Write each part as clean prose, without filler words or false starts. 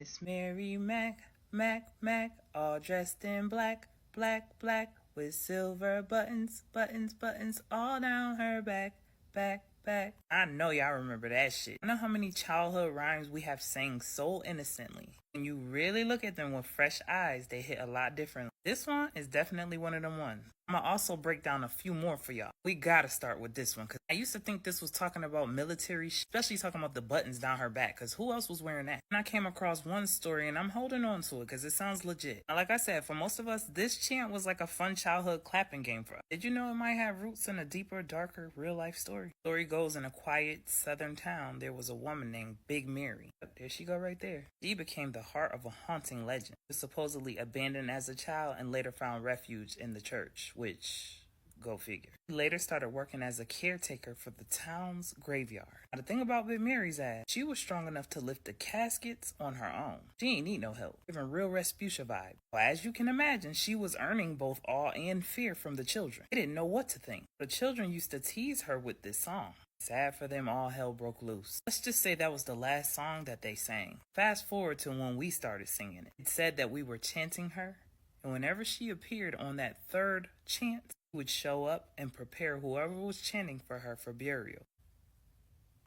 It's Mary Mac, Mac, Mac, all dressed in black, black, black, with silver buttons, buttons, buttons, all down her back, back, back. I know y'all remember that shit. I know how many childhood rhymes we have sang so innocently. When you really look at them with fresh eyes, they hit a lot differently. This one is definitely one of them ones. I'm gonna also break down a few more for y'all. We gotta start with this one, because I used to think this was talking about military, especially talking about the buttons down her back, because who else was wearing that? And I came across one story, and I'm holding on to it, because it sounds legit. Now, like I said, for most of us, this chant was like a fun childhood clapping game for us. Did you know it might have roots in a deeper, darker, real-life story? The story goes, in a quiet southern town, there was a woman named Big Mary. There she go right there. She became the heart of a haunting legend. She was supposedly abandoned as a child and later found refuge in the church, which, go figure. He later started working as a caretaker for the town's graveyard. Now, the thing about Big Mary's ass, she was strong enough to lift the caskets on her own. She ain't need no help, giving real Respucia vibe. Well, as you can imagine, she was earning both awe and fear from the children. They didn't know what to think. The children used to tease her with this song. Sad for them, all hell broke loose. Let's just say that was the last song that they sang. Fast forward to when we started singing it. It said that we were chanting her, and whenever she appeared on that third chant, we would show up and prepare whoever was chanting for her for burial.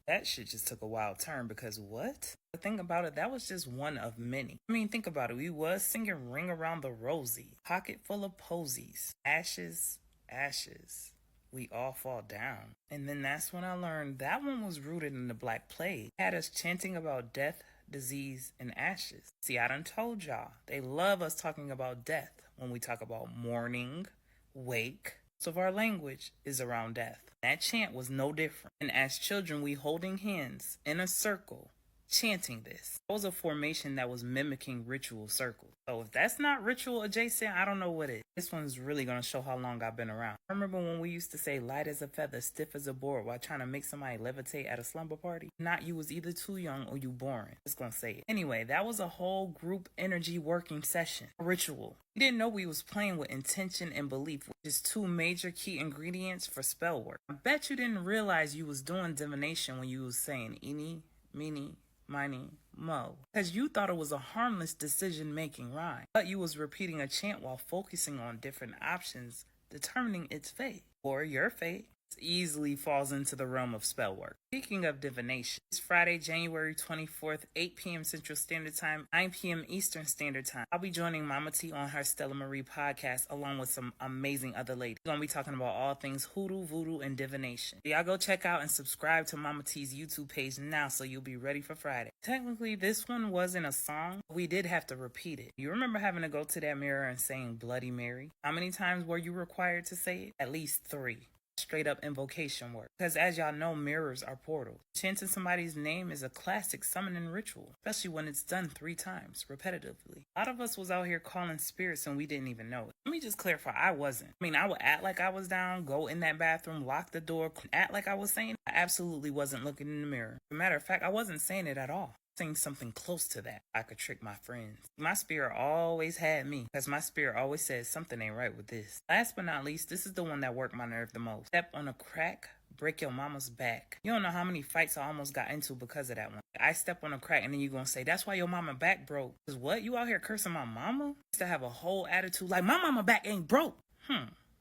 That shit just took a wild turn, because what? The thing about it, that was just one of many. I mean, think about it. We was singing Ring Around the Rosie, Pocket Full of Posies, Ashes, Ashes. We all fall down. And then that's when I learned that one was rooted in the Black Plague. It had us chanting about death, disease, and ashes. See, I done told y'all, they love us talking about death when we talk about mourning, wake. So our language is around death. That chant was no different. And as children, we holding hands in a circle, chanting this. It was a formation that was mimicking ritual circles. So if that's not ritual adjacent, I don't know what is. This one's really going to show how long I've been around. I remember when we used to say light as a feather, stiff as a board while trying to make somebody levitate at a slumber party. Not you was either too young or you boring. Just gonna say it. Anyway, that was a whole group energy working session. A ritual. We didn't know we was playing with intention and belief, which is two major key ingredients for spell work. I bet you didn't realize you was doing divination when you was saying eeny, meeny, miny, mo, because you thought it was a harmless decision-making rhyme, but you was repeating a chant while focusing on different options, determining its fate, or your fate. Easily falls into the realm of spell work. Speaking of divination, it's Friday, January 24th, 8 p.m. Central Standard Time, 9 p.m. Eastern Standard Time. I'll be joining Mama T on her Stella Marie podcast along with some amazing other ladies. We're going to be talking about all things hoodoo, voodoo, and divination. Y'all go check out and subscribe to Mama T's YouTube page now so you'll be ready for Friday. Technically, this one wasn't a song. We did have to repeat it. You remember having to go to that mirror and saying Bloody Mary? How many times were you required to say it? At least 3. Straight up invocation work. Because as y'all know, mirrors are portals. Chanting somebody's name is a classic summoning ritual, especially when it's done 3 times, repetitively. A lot of us was out here calling spirits and we didn't even know it. Let me just clarify, I wasn't. I mean, I would act like I was down, go in that bathroom, lock the door, act like I was saying it. I absolutely wasn't looking in the mirror. As a matter of fact, I wasn't saying it at all. Saying something close to that, I could trick my friends. My spirit always had me, because my spirit always said something ain't right with this. Last but not least, this is the one that worked my nerve the most. Step on a crack, break your mama's back. You don't know how many fights I almost got into because of that one. I step on a crack and then you gonna say, that's why your mama back broke. Because what? You out here cursing my mama? I used to have a whole attitude like, my mama back ain't broke.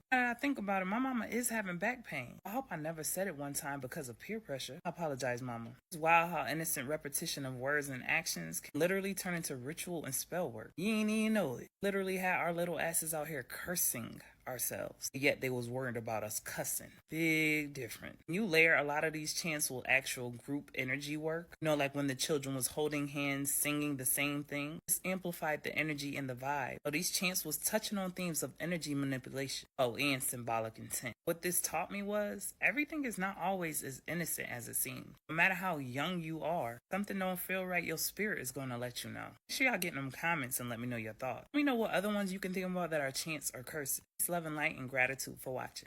Now that I think about it, my mama is having back pain. I hope I never said it one time because of peer pressure. I apologize, mama. It's wild how innocent repetition of words and actions can literally turn into ritual and spell work. You ain't even know it. Literally had our little asses out here cursing ourselves, yet they was worried about us cussing. Big difference. You layer a lot of these chants with actual group energy work, you know, like when the children was holding hands singing the same thing. This amplified the energy and the vibe. So these chants was touching on themes of energy manipulation, and symbolic intent. What this taught me was everything is not always as innocent as it seems. No matter how young you are, something don't feel right, your spirit is going to let you know. Make sure y'all get in them comments and let me know your thoughts. Let me know what other ones you can think about that are chants or curses. Peace, love, and light, and gratitude for watching.